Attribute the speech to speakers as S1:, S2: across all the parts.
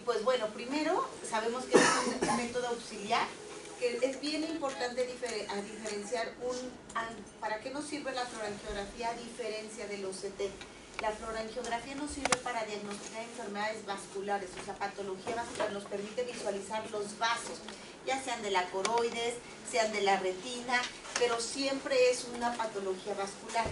S1: pues bueno, primero sabemos que es un método auxiliar, que es bien importante diferenciar ¿para qué nos sirve la fluorangiografía a diferencia del OCT? La fluorangiografía nos sirve para diagnosticar enfermedades vasculares, o sea, patología vascular, nos permite visualizar los vasos, ya sean de la coroides, sean de la retina, pero siempre es una patología vascular.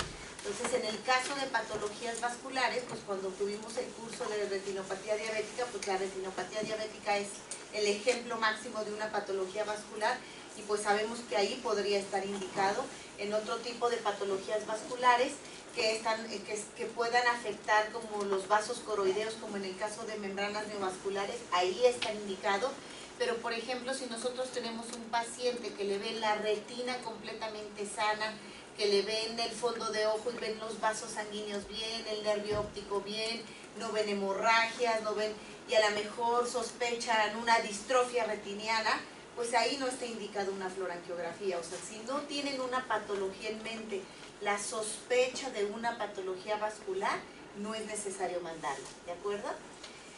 S1: Entonces, en el caso de patologías vasculares, pues cuando tuvimos el curso de retinopatía diabética, pues la retinopatía diabética es el ejemplo máximo de una patología vascular y pues sabemos que ahí podría estar indicado. En otro tipo de patologías vasculares que puedan afectar como los vasos coroideos, como en el caso de membranas neovasculares, ahí está indicado. Pero por ejemplo, si nosotros tenemos un paciente que le ve la retina completamente sana, que le ven el fondo de ojo y ven los vasos sanguíneos bien, el nervio óptico bien, no ven hemorragias, no ven, y a lo mejor sospechan una distrofia retiniana, pues ahí no está indicado una fluorangiografía. O sea, si no tienen una patología en mente, la sospecha de una patología vascular, no es necesario mandarla, ¿de acuerdo?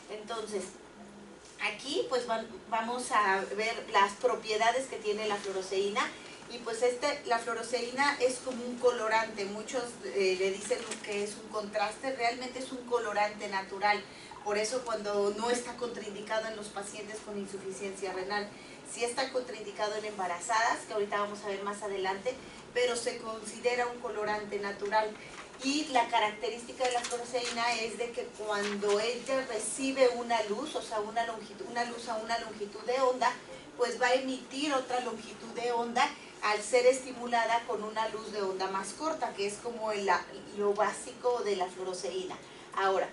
S1: Entonces, aquí pues vamos a ver las propiedades que tiene la fluoroceína. Y pues la fluoroceína es como un colorante, muchos le dicen que es un contraste, realmente es un colorante natural. Por eso cuando no está contraindicado en los pacientes con insuficiencia renal, sí está contraindicado en embarazadas, que ahorita vamos a ver más adelante, pero se considera un colorante natural. Y la característica de la fluoroceína es de que cuando ella recibe una luz, o sea, una luz a una longitud de onda, pues va a emitir otra longitud de onda al ser estimulada con una luz de onda más corta, que es como lo básico de la fluoroceína. Ahora,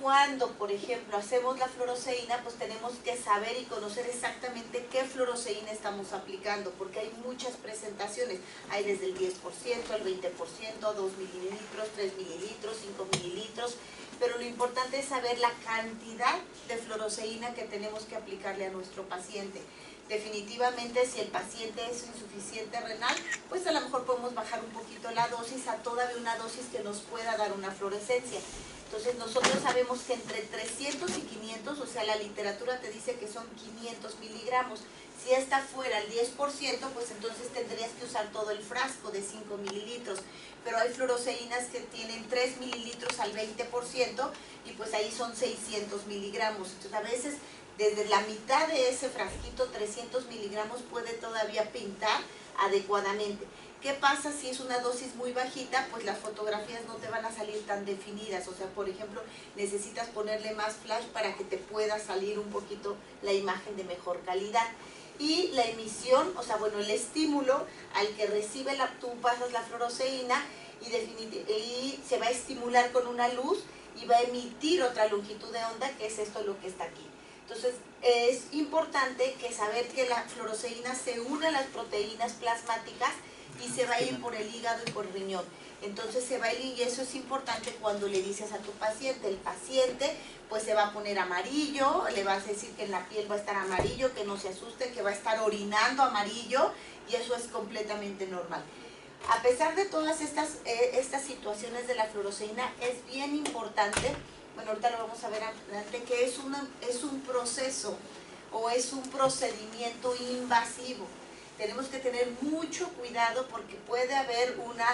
S1: cuando, por ejemplo, hacemos la fluoroceína, pues tenemos que saber y conocer exactamente qué fluoroceína estamos aplicando, porque hay muchas presentaciones. Hay desde el 10%, el 20%, 2 mililitros, 3 mililitros, 5 mililitros, pero lo importante es saber la cantidad de fluoroceína que tenemos que aplicarle a nuestro paciente. Definitivamente, si el paciente es insuficiente renal, pues a lo mejor podemos bajar un poquito la dosis a todavía una dosis que nos pueda dar una fluorescencia. Entonces nosotros sabemos que entre 300 y 500, o sea, la literatura te dice que son 500 miligramos. Si esta fuera el 10%, pues entonces tendrías que usar todo el frasco de 5 mililitros. Pero hay fluoroceínas que tienen 3 mililitros al 20% y pues ahí son 600 miligramos. Entonces a veces desde la mitad de ese frasquito, 300 miligramos, puede todavía pintar adecuadamente. ¿Qué pasa si es una dosis muy bajita? Pues las fotografías no te van a salir tan definidas. O sea, por ejemplo, necesitas ponerle más flash para que te pueda salir un poquito la imagen de mejor calidad. Y la emisión, o sea, bueno, el estímulo al que recibe tú pasas la fluoroceína y se va a estimular con una luz y va a emitir otra longitud de onda, que es esto lo que está aquí. Entonces, es importante saber que la fluoroceína se une a las proteínas plasmáticas y se va a ir por el hígado y por el riñón. Entonces se va a ir, y eso es importante cuando le dices a tu paciente. El paciente pues se va a poner amarillo, le vas a decir que en la piel va a estar amarillo, que no se asuste, que va a estar orinando amarillo, y eso es completamente normal. A pesar de todas estas situaciones de la fluoroceína, es bien importante, bueno, ahorita lo vamos a ver adelante, que es un proceso o es un procedimiento invasivo. Tenemos que tener mucho cuidado porque puede haber una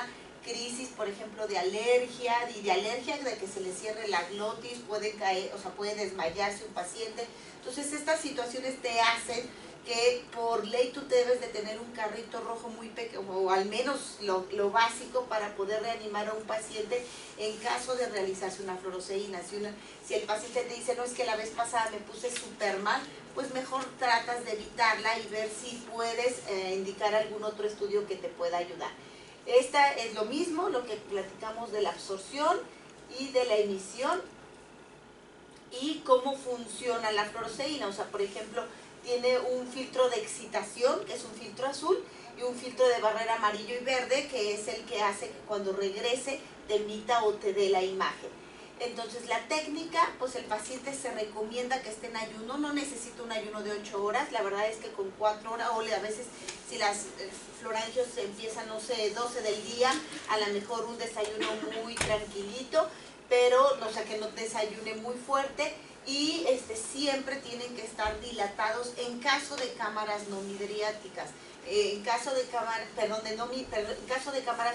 S1: crisis, por ejemplo, de alergia, de que se le cierre la glotis, puede caer, o sea, puede desmayarse un paciente. Entonces, estas situaciones te hacen que por ley tú debes de tener un carrito rojo muy pequeño, o al menos lo básico para poder reanimar a un paciente en caso de realizarse una fluoroceína. Si el paciente te dice, no, es que la vez pasada me puse súper mal, pues mejor tratas de evitarla y ver si puedes indicar algún otro estudio que te pueda ayudar. Esta es lo mismo, lo que platicamos de la absorción y de la emisión y cómo funciona la fluoroceína. O sea, por ejemplo, tiene un filtro de excitación, que es un filtro azul, y un filtro de barrera amarillo y verde, que es el que hace que cuando regrese te emita o te dé la imagen. Entonces, la técnica, pues el paciente se recomienda que esté en ayuno, no necesita un ayuno de 8 horas, la verdad es que con 4 horas, o a veces si las fluorangios empiezan, no sé, 12 del día, a lo mejor un desayuno muy tranquilito, pero, o sea, que no desayune muy fuerte, y siempre tienen que estar dilatados en caso de cámaras no midriáticas. En caso de cámaras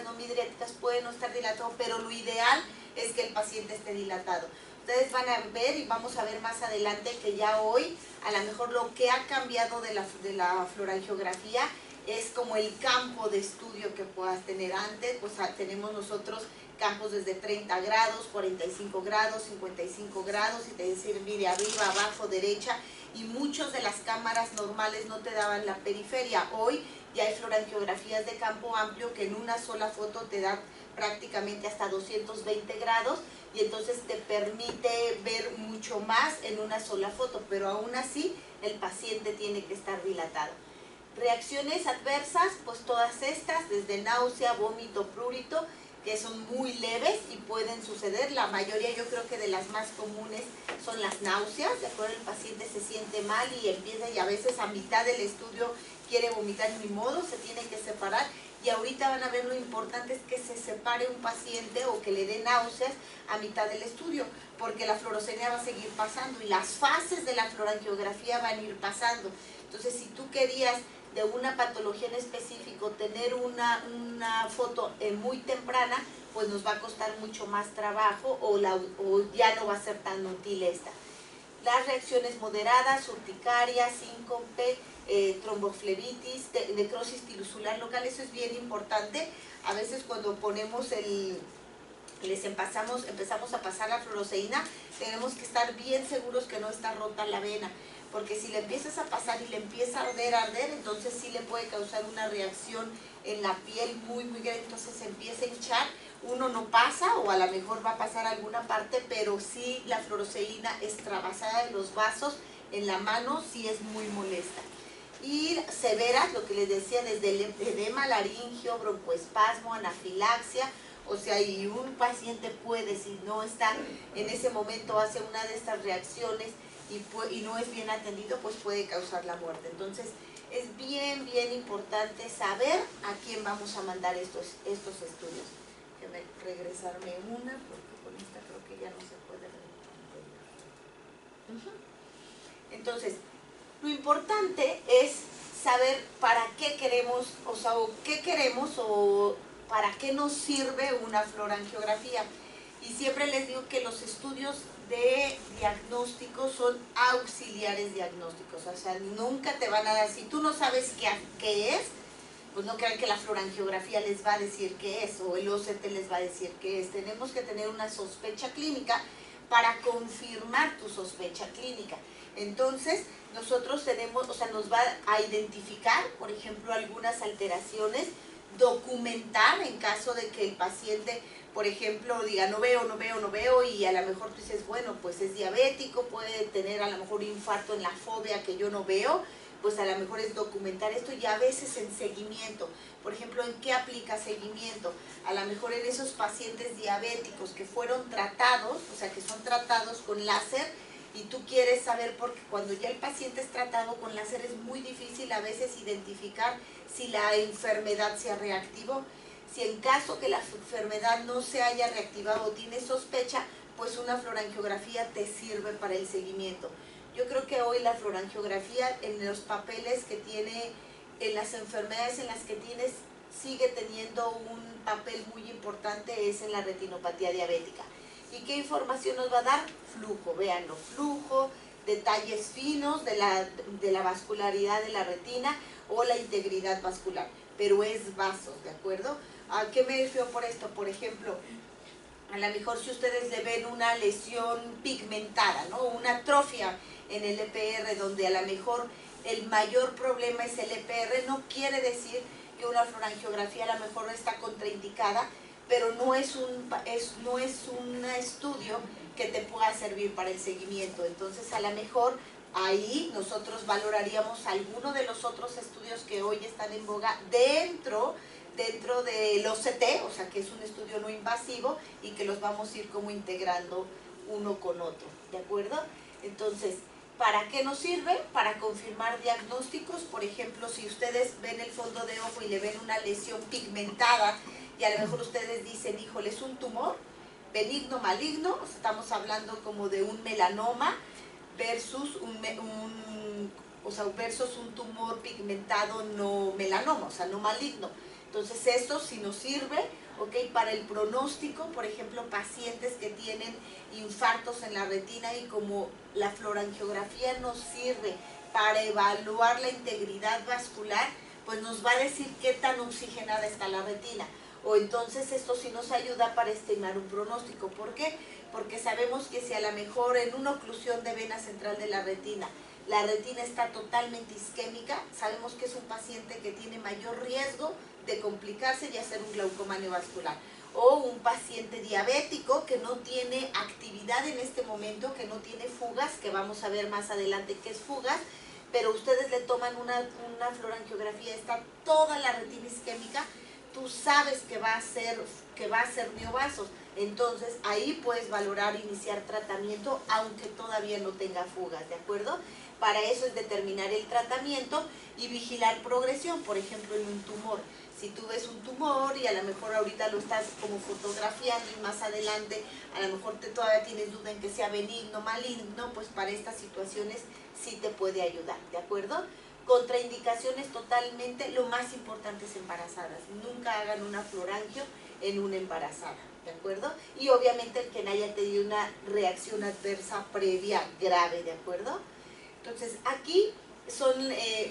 S1: no midriáticas pueden no estar dilatados, pero lo ideal es que el paciente esté dilatado. Ustedes van a ver y vamos a ver más adelante que ya hoy a lo mejor lo que ha cambiado de la fluorangiografía es como el campo de estudio que puedas tener antes. Pues tenemos nosotros campos desde 30 grados, 45 grados, 55 grados, y te dicen, mire, arriba, abajo, derecha, y muchas de las cámaras normales no te daban la periferia. Hoy ya hay fluorangiografías de campo amplio que en una sola foto te dan prácticamente hasta 220 grados, y entonces te permite ver mucho más en una sola foto, pero aún así el paciente tiene que estar dilatado. Reacciones adversas, pues todas estas, desde náusea, vómito, prurito, que son muy leves y pueden suceder. La mayoría, yo creo que de las más comunes son las náuseas, de acuerdo, el paciente se siente mal y empieza, y a veces a mitad del estudio quiere vomitar, ni modo, se tiene que separar. Y ahorita van a ver lo importante es que se separe un paciente o que le dé náuseas a mitad del estudio, porque la fluorosemia va a seguir pasando y las fases de la fluorangiografía van a ir pasando. Entonces, si tú querías de una patología en específico tener una foto muy temprana, pues nos va a costar mucho más trabajo o ya no va a ser tan útil esta. Las reacciones moderadas, urticaria, síncope, tromboflebitis, necrosis tirosular local, eso es bien importante. A veces cuando ponemos empezamos a pasar la fluoroseína, tenemos que estar bien seguros que no está rota la vena, porque si le empiezas a pasar y le empieza a arder, entonces sí le puede causar una reacción en la piel muy grande, entonces se empieza a hinchar. Uno no pasa, o a lo mejor va a pasar alguna parte, pero sí la fluoroseína extravasada en los vasos, en la mano, sí es muy molesta. Y severas, lo que les decía, desde el edema laringio, broncoespasmo, anafilaxia. O sea, y un paciente puede, si no está en ese momento, hace una de estas reacciones y no es bien atendido, pues puede causar la muerte. Entonces, es bien importante saber a quién vamos a mandar estos estudios. Déjenme regresarme una, porque con esta creo que ya no se puede recuperar. Entonces, lo importante es saber para qué queremos, o para qué nos sirve una fluorangiografía. Y siempre les digo que los estudios de diagnóstico son auxiliares diagnósticos, o sea, nunca te van a dar, si tú no sabes qué es, pues no crean que la fluorangiografía les va a decir qué es, o el OCT les va a decir qué es. Tenemos que tener una sospecha clínica para confirmar tu sospecha clínica. Entonces, nosotros tenemos, o sea, nos va a identificar, por ejemplo, algunas alteraciones, documentar en caso de que el paciente, por ejemplo, diga no veo, y a lo mejor tú dices, bueno, pues es diabético, puede tener a lo mejor un infarto en la fobia que yo no veo, pues a lo mejor es documentar esto. Y a veces en seguimiento, por ejemplo, ¿en qué aplica seguimiento? A lo mejor en esos pacientes diabéticos que fueron tratados, o sea, que son tratados con láser, y tú quieres saber, porque cuando ya el paciente es tratado con láser es muy difícil a veces identificar si la enfermedad se reactivó. Si en caso que la enfermedad no se haya reactivado o tiene sospecha, pues una fluorangiografía te sirve para el seguimiento. Yo creo que hoy la fluorangiografía en los papeles que tiene, en las enfermedades en las que tienes, sigue teniendo un papel muy importante, es en la retinopatía diabética. ¿Y qué información nos va a dar? Flujo, véanlo, flujo, detalles finos de la vascularidad de la retina o la integridad vascular, pero es vasos, ¿de acuerdo? ¿A qué me refiero por esto? Por ejemplo, a lo mejor si ustedes le ven una lesión pigmentada, ¿no? Una atrofia en el EPR, donde a lo mejor el mayor problema es el EPR, no quiere decir que una fluorangiografía a lo mejor está contraindicada, pero no es un estudio que te pueda servir para el seguimiento. Entonces, a lo mejor ahí nosotros valoraríamos alguno de los otros estudios que hoy están en boga dentro del OCT, o sea, que es un estudio no invasivo, y que los vamos a ir como integrando uno con otro, ¿de acuerdo? Entonces, ¿para qué nos sirve? Para confirmar diagnósticos. Por ejemplo, si ustedes ven el fondo de ojo y le ven una lesión pigmentada, y a lo mejor ustedes dicen, híjole, es un tumor benigno, maligno, estamos hablando como de un melanoma, versus versus un tumor pigmentado no melanoma, o sea, no maligno. Entonces esto sí nos sirve, ¿ok? Para el pronóstico, por ejemplo, pacientes que tienen infartos en la retina y como la fluorangiografía nos sirve para evaluar la integridad vascular, pues nos va a decir qué tan oxigenada está la retina. O entonces esto sí nos ayuda para estimar un pronóstico. ¿Por qué? Porque sabemos que si a lo mejor en una oclusión de vena central de la retina está totalmente isquémica, sabemos que es un paciente que tiene mayor riesgo de complicarse y hacer un glaucoma neovascular. O un paciente diabético que no tiene actividad en este momento, que no tiene fugas, que vamos a ver más adelante qué es fugas, pero ustedes le toman una fluorangiografía, está toda la retina isquémica, tú sabes que va a ser neovasos. Entonces ahí puedes valorar iniciar tratamiento aunque todavía no tenga fugas, ¿de acuerdo? Para eso es determinar el tratamiento y vigilar progresión, por ejemplo en un tumor. Si tú ves un tumor y a lo mejor ahorita lo estás como fotografiando y más adelante a lo mejor todavía tienes duda en que sea benigno, maligno, pues para estas situaciones sí te puede ayudar, ¿de acuerdo? Contraindicaciones totalmente, lo más importante es embarazadas. Nunca hagan una fluorangio en una embarazada, ¿de acuerdo? Y obviamente el que no haya tenido una reacción adversa previa grave, ¿de acuerdo? Entonces aquí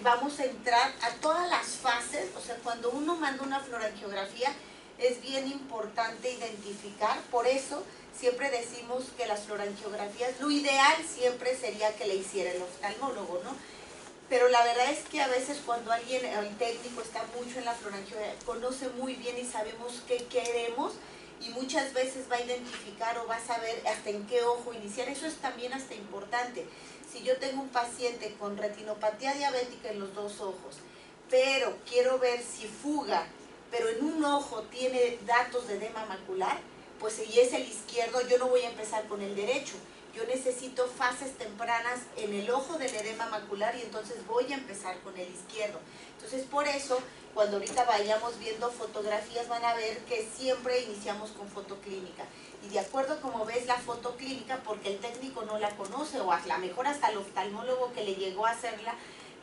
S1: vamos a entrar a todas las fases, o sea, cuando uno manda una fluorangiografía es bien importante identificar, por eso siempre decimos que las fluorangiografías, lo ideal siempre sería que le hiciera el oftalmólogo, ¿no? Pero la verdad es que a veces cuando alguien, el técnico está mucho en la fluorangiografía, conoce muy bien y sabemos qué queremos y muchas veces va a identificar o va a saber hasta en qué ojo iniciar, eso es también hasta importante. Si yo tengo un paciente con retinopatía diabética en los dos ojos, pero quiero ver si fuga, pero en un ojo tiene datos de edema macular, pues si es el izquierdo, yo no voy a empezar con el derecho. Yo necesito fases tempranas en el ojo del edema macular y entonces voy a empezar con el izquierdo. Entonces por eso, cuando ahorita vayamos viendo fotografías van a ver que siempre iniciamos con fotoclínica. Y de acuerdo a cómo ves la fotoclínica, porque el técnico no la conoce, o a lo mejor hasta el oftalmólogo que le llegó a hacer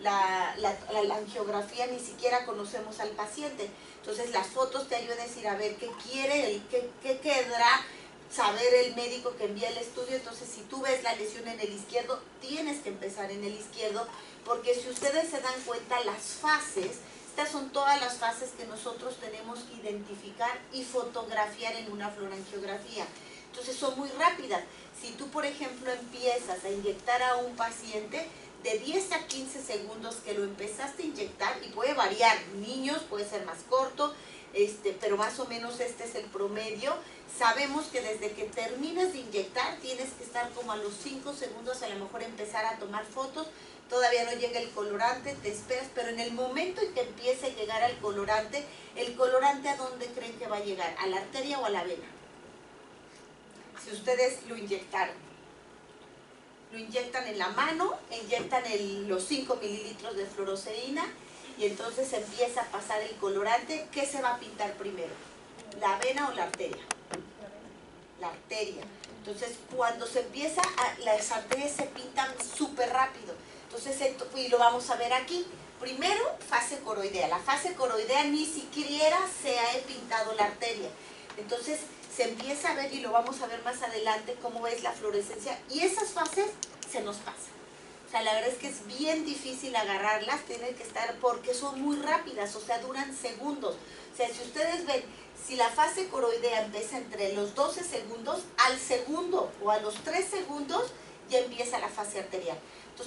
S1: la angiografía ni siquiera conocemos al paciente. Entonces las fotos te ayudan a decir, a ver, ¿qué quiere? ¿Qué querrá saber el médico que envía el estudio? Entonces si tú ves la lesión en el izquierdo, tienes que empezar en el izquierdo, porque si ustedes se dan cuenta, las fases, estas son todas las fases que nosotros tenemos que identificar y fotografiar en una fluorangiografía. Entonces son muy rápidas. Si tú, por ejemplo, empiezas a inyectar a un paciente, de 10 a 15 segundos que lo empezaste a inyectar, y puede variar, niños puede ser más corto, pero más o menos este es el promedio. Sabemos que desde que terminas de inyectar tienes que estar como a los 5 segundos, a lo mejor empezar a tomar fotos, todavía no llega el colorante, te esperas, pero en el momento en que empiece a llegar ¿el colorante a dónde creen que va a llegar? ¿A la arteria o a la vena? Si ustedes lo inyectaron. Lo inyectan en la mano, inyectan los 5 mililitros de fluorocerina y entonces empieza a pasar el colorante. ¿Qué se va a pintar primero? ¿La vena o la arteria? La arteria. Entonces cuando se empieza, las arterias se pintan súper rápido. Entonces, y lo vamos a ver aquí. Primero, fase coroidea. La fase coroidea ni siquiera se ha pintado la arteria. Entonces se empieza a ver, y lo vamos a ver más adelante, cómo es la fluorescencia, y esas fases se nos pasan. O sea, la verdad es que es bien difícil agarrarlas, tienen que estar, porque son muy rápidas, o sea, duran segundos. O sea, si ustedes ven, si la fase coroidea empieza entre los 12 segundos, al segundo o a los 3 segundos ya empieza la fase arterial. Entonces,